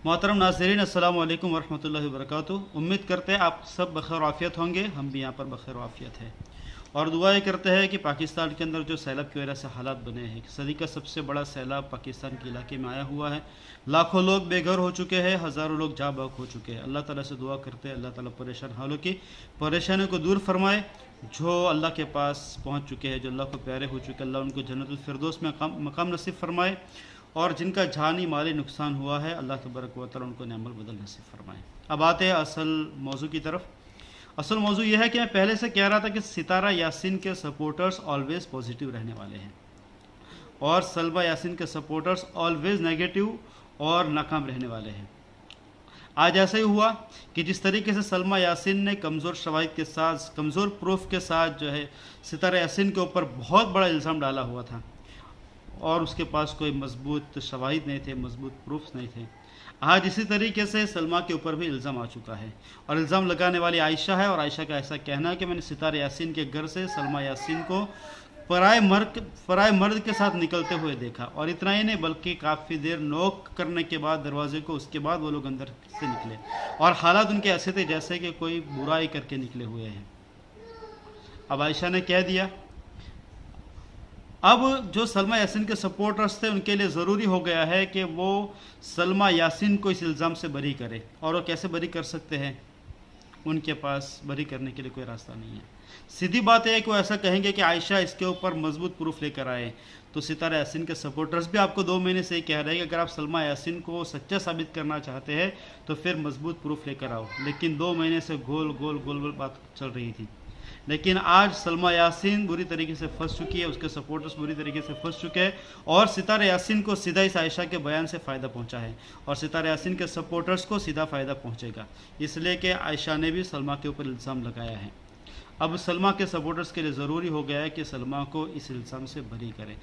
मोहतरम नाज़रीन, अस्सलाम वालेकुम वरहमतुल्लाहि वबरकातुहू। उम्मीद करते हैं आप सब बखैर आफ़ियत होंगे। हम भी यहाँ पर बखैर आफ़ियत है और दुआ ये करते हैं कि पाकिस्तान के अंदर जो सैलाब की वजह से हालात बने हैं, सदी का सबसे बड़ा सैलाब पाकिस्तान के इलाके में आया हुआ है। लाखों लोग बेघर हो चुके हैं, हज़ारों लोग जा बहक हो चुके हैं। अल्लाह ताला से दुआ करते हैं अल्लाह ताला परेशान हालों की परेशानियों को दूर फरमाए। जो अल्लाह के पास पहुँच चुके हैं, जो अल्लाह को प्यारे हो चुके हैं, अल्लाह उनको जन्नतुल फिरदौस में मकाम नसीब फरमाए। और जिनका जानी माली नुकसान हुआ है, अल्लाह तबारक व तआला उनको नेमल बदल नसीब फरमाए। अब आते हैं असल मौजू की तरफ। असल मौजू यह है कि मैं पहले से कह रहा था कि सितारा यासीन के सपोर्टर्स ऑलवेज पॉजिटिव रहने वाले हैं और सलमा यासीन के सपोर्टर्स ऑलवेज नेगेटिव और नाकाम रहने वाले हैं। आज ऐसा ही हुआ कि जिस तरीके से सलमा यासीन ने कमज़ोर शवाहिद के साथ, कमज़ोर प्रूफ के साथ जो है सितारा यासीन के ऊपर बहुत बड़ा इल्ज़ाम डाला हुआ था और उसके पास कोई मजबूत शवाहिद नहीं थे, मजबूत प्रूफ्स नहीं थे, आज इसी तरीके से सलमा के ऊपर भी इल्ज़ाम आ चुका है और इल्ज़ाम लगाने वाली आयशा है। और आयशा का ऐसा कहना है कि मैंने सितारा यासीन के घर से सलमा यासीन को पराए मर्द के साथ निकलते हुए देखा। और इतना ही नहीं बल्कि काफ़ी देर नोक करने के बाद दरवाजे को, उसके बाद वो लोग अंदर से निकले और हालात उनके ऐसे थे जैसे कि कोई बुराई करके निकले हुए हैं। अब आयशा ने कह दिया, अब जो सलमा यासीन के सपोर्टर्स थे उनके लिए ज़रूरी हो गया है कि वो सलमा यासीन को इस इल्ज़ाम से बरी करे। और वो कैसे बरी कर सकते हैं? उनके पास बरी करने के लिए कोई रास्ता नहीं है। सीधी बात है कि वो ऐसा कहेंगे कि आयशा इसके ऊपर मजबूत प्रूफ लेकर आए। तो सितारा यासीन के सपोर्टर्स भी आपको 2 महीने से ही कह रहे हैं कि अगर आप सलमा यासीन को सच्चा साबित करना चाहते हैं तो फिर मजबूत प्रूफ लेकर आओ। लेकिन 2 महीने से गोल गोल बात चल रही थी। लेकिन आज सलमा यासीन बुरी तरीके से फंस चुकी है, उसके सपोर्टर्स बुरी तरीके से फंस चुके हैं और सितारा यासीन को सीधा इस आयशा के बयान से फ़ायदा पहुंचा है और सितारा यासीन के सपोर्टर्स को सीधा फ़ायदा पहुंचेगा, इसलिए कि आयशा ने भी सलमा के ऊपर इल्ज़ाम लगाया है। अब सलमा के सपोर्टर्स के लिए ज़रूरी हो गया है कि सलमा को इस इल्ज़ाम से बरी करें।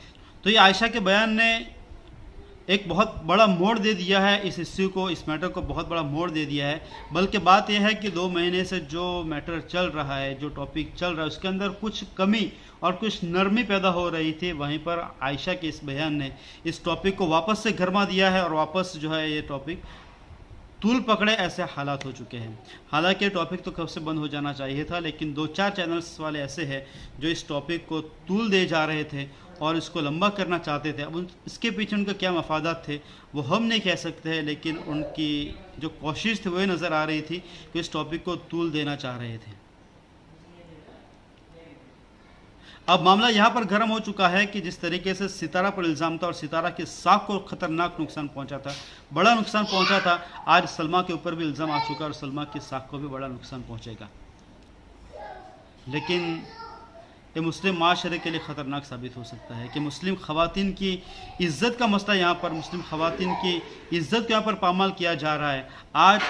तो ये आयशा के बयान ने एक बहुत बड़ा मोड़ दे दिया है इस इश्यू को, इस मैटर को बहुत बड़ा मोड़ दे दिया है। बल्कि बात यह है कि 2 महीने से जो मैटर चल रहा है, जो टॉपिक चल रहा है, उसके अंदर कुछ कमी और कुछ नरमी पैदा हो रही थी। वहीं पर आयशा के इस बयान ने इस टॉपिक को वापस से गरमा दिया है और वापस जो है ये टॉपिक तूल पकड़े ऐसे हालात हो चुके हैं। हालांकि टॉपिक तो कब से बंद हो जाना चाहिए था, लेकिन 2-4 चैनल्स वाले ऐसे हैं जो इस टॉपिक को तूल दे जा रहे थे और इसको लंबा करना चाहते थे। अब इसके पीछे उनका क्या मफादात थे वो हम नहीं कह सकते हैं, लेकिन उनकी जो कोशिश थी वही नज़र आ रही थी कि इस टॉपिक को तूल देना चाह रहे थे। अब मामला यहाँ पर गर्म हो चुका है कि जिस तरीके से सितारा पर इल्ज़ाम था और सितारा के साख को खतरनाक नुकसान पहुँचा था, बड़ा नुकसान पहुँचा था, आज सलमा के ऊपर भी इल्ज़ाम आ चुका है और सलमा के साख को भी बड़ा नुकसान पहुँचेगा। लेकिन ये मुस्लिम माशरे के लिए ख़तरनाक साबित हो सकता है कि मुस्लिम ख़वातीन की इज़्ज़त का मसला यहाँ पर, मुस्लिम ख़वातीन की इज़्ज़त को यहाँ पर पामाल किया जा रहा है। आज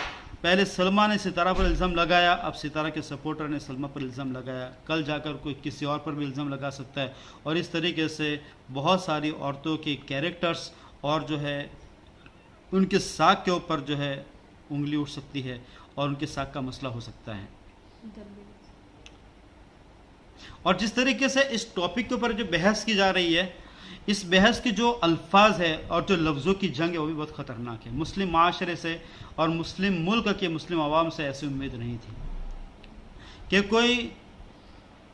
पहले सलमा ने सितारा पर इल्ज़ाम लगाया, अब सितारा के सपोर्टर ने सलमा पर इल्ज़ाम लगाया, कल जाकर कोई किसी और पर भी इल्ज़ाम लगा सकता है और इस तरीके से बहुत सारी औरतों के कैरेक्टर्स और जो है उनके साख के ऊपर जो है उंगली उठ सकती है और उनके साख का मसला हो सकता है। और जिस तरीके से इस टॉपिक के ऊपर जो बहस की जा रही है, इस बहस की जो अल्फाज है और जो लफ्ज़ों की जंग है वो भी बहुत ख़तरनाक है। मुस्लिम माशरे से और मुस्लिम मुल्क के मुस्लिम आवाम से ऐसी उम्मीद नहीं थी कि कोई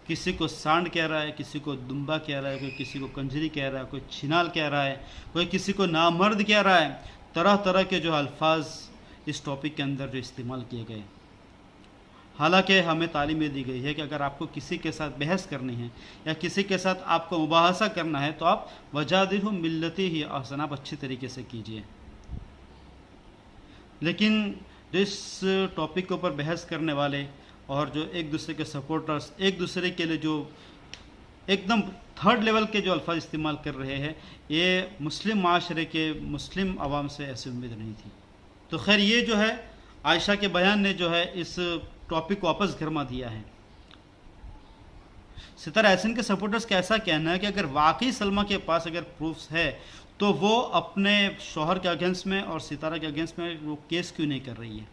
किसी को सांड कह रहा है, किसी को दुम्बा कह रहा है, कोई किसी को कंजरी कह रहा है, कोई छिनाल कह रहा है, कोई किसी को नामर्द कह रहा है। तरह तरह के जो अल्फाज इस टॉपिक के अंदर जो इस्तेमाल किए गए। हालांकि हमें तालीम दी गई है कि अगर आपको किसी के साथ बहस करनी है या किसी के साथ आपको मुबाहसा करना है तो आप वजादिलहु मिल्लती ही ahsan, आप अच्छी तरीके से कीजिए। लेकिन जो इस टॉपिक के ऊपर बहस करने वाले और जो एक दूसरे के सपोर्टर्स, एक दूसरे के लिए जो एकदम थर्ड लेवल के जो अल्फाज इस्तेमाल कर रहे हैं, ये मुस्लिम माशरे के मुस्लिम आवाम से ऐसी उम्मीद नहीं थी। तो खैर ये जो है आयशा के बयान ने जो है इस टॉपिक को वापस गरमा दिया है। सितारा यासीन के सपोर्टर्स का ऐसा कहना है कि अगर वाकई सलमा के पास अगर प्रूफ्स है तो वो अपने शौहर के अगेंस्ट में और सितारा के अगेंस्ट में वो केस क्यों नहीं कर रही है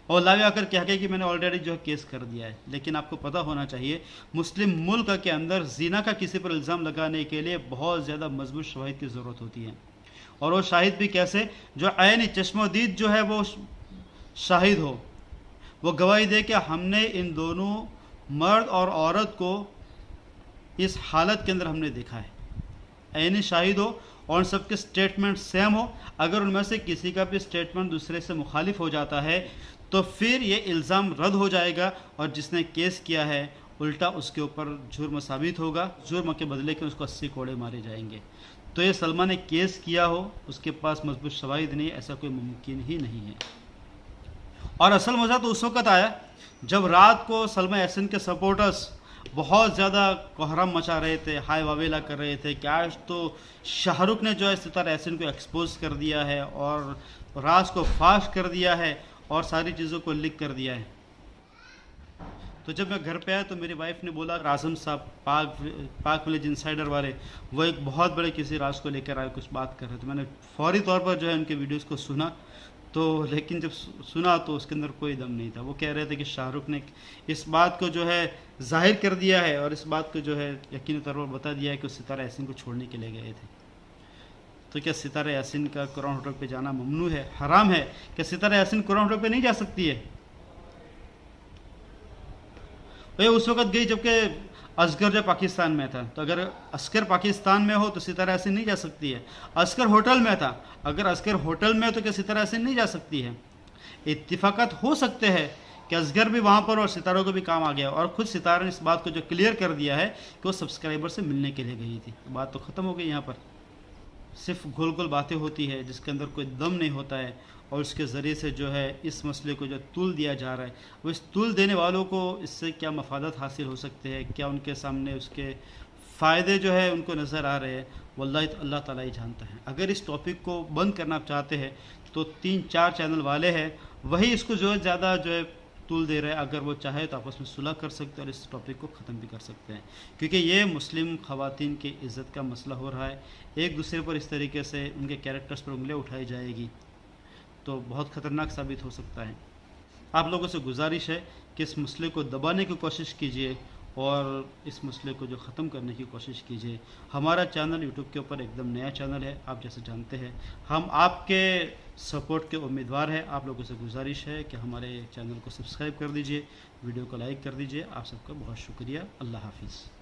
और लावे आकर कह के कि मैंने ऑलरेडी जो है केस कर दिया है। लेकिन आपको पता होना चाहिए मुस्लिम मुल्क के अंदर जीना का किसी पर इल्ज़ाम लगाने के लिए बहुत ज़्यादा मजबूत शवाहिद की ज़रूरत होती है और वो शाहिद भी कैसे, जो ऐनी चश्मोदीद जो है वो शाहिद हो, वो गवाही दे कि हमने इन दोनों मर्द और औरत को इस हालत के अंदर हमने देखा है, ऐनी शाहिद हो और उन सबके स्टेटमेंट सेम हो। अगर उनमें से किसी का भी स्टेटमेंट दूसरे से मुखालिफ हो जाता है तो फिर ये इल्ज़ाम रद्द हो जाएगा और जिसने केस किया है उल्टा उसके ऊपर जुर्म साबित होगा, जुर्म के बदले के उसको 80 कोड़े मारे जाएंगे। तो ये सलमा ने केस किया हो, उसके पास मजबूत शवाहिद नहीं, ऐसा कोई मुमकिन ही नहीं है। और असल मज़ा तो उस वक़्त आया जब रात को सलमा यासीन के सपोर्टर्स बहुत ज़्यादा कोहराम मचा रहे थे, हाय वावेला कर रहे थे कि आज तो शाहरुख ने जो है सितारा यासीन को एक्सपोज कर दिया है और राज को फाश कर दिया है और सारी चीज़ों को लीक कर दिया है। तो जब मैं घर पे आया तो मेरी वाइफ ने बोला आज़म साहब पाक विलेज इनसाइडर वाले वो एक बहुत बड़े किसी राज को लेकर आए, कुछ बात कर रहे थे। मैंने फौरी तौर पर जो है उनके वीडियोज़ को सुना, तो लेकिन जब सुना तो उसके अंदर कोई दम नहीं था। वो कह रहे थे कि शाहरुख ने इस बात को जो है जाहिर कर दिया है और इस बात को जो है यकीनी तौर पर बता दिया है कि वो सितारा यासीन को छोड़ने के लिए गए थे। तो क्या सितारा यासीन का कुरान होटल पे जाना ममनू है, हराम है? क्या सितारा यासीन कुरान होटल पे नहीं जा सकती है? भाई उस वक़्त गई जबकि असगर जो पाकिस्तान में था, तो अगर असगर पाकिस्तान में हो तो सितारा यासीन नहीं जा सकती है। असगर होटल में था, अगर असगर होटल में हो तो क्या सितारा यासीन नहीं जा सकती है? इत्तिफाकत हो सकते हैं कि असगर भी वहाँ पर और सितारों को भी काम आ गया और खुद सितारा ने इस बात को जो क्लियर कर दिया है कि वो सब्सक्राइबर से मिलने के लिए गई थी। बात तो ख़त्म हो गई। यहाँ पर सिर्फ गोल गोल बातें होती है जिसके अंदर कोई दम नहीं होता है और उसके ज़रिए से जो है इस मसले को जो तूल दिया जा रहा है, वो इस तूल देने वालों को इससे क्या मफादत हासिल हो सकते हैं, क्या उनके सामने उसके फ़ायदे जो है उनको नज़र आ रहे हैं, वल्लाही तो अल्लाह ताला ही जानता है। अगर इस टॉपिक को बंद करना आप चाहते हैं तो 3-4 चैनल वाले हैं वही इसको जो है ज़्यादा जो है तूल दे रहे हैं। अगर वो चाहे तो आपस में सुलह कर सकते हैं और इस टॉपिक को ख़त्म भी कर सकते हैं, क्योंकि ये मुस्लिम ख़वातीन की इज़्ज़त का मसला हो रहा है। एक दूसरे पर इस तरीके से उनके कैरेक्टर्स पर उंगलियां उठाई जाएगी तो बहुत ख़तरनाक साबित हो सकता है। आप लोगों से गुजारिश है कि इस मसले को दबाने की कोशिश कीजिए और इस मसले को जो ख़त्म करने की कोशिश कीजिए। हमारा चैनल यूट्यूब के ऊपर एकदम नया चैनल है, आप जैसे जानते हैं। हम आपके सपोर्ट के उम्मीदवार हैं। आप लोगों से गुजारिश है कि हमारे चैनल को सब्सक्राइब कर दीजिए, वीडियो को लाइक कर दीजिए। आप सबका बहुत शुक्रिया। अल्लाह हाफिज़।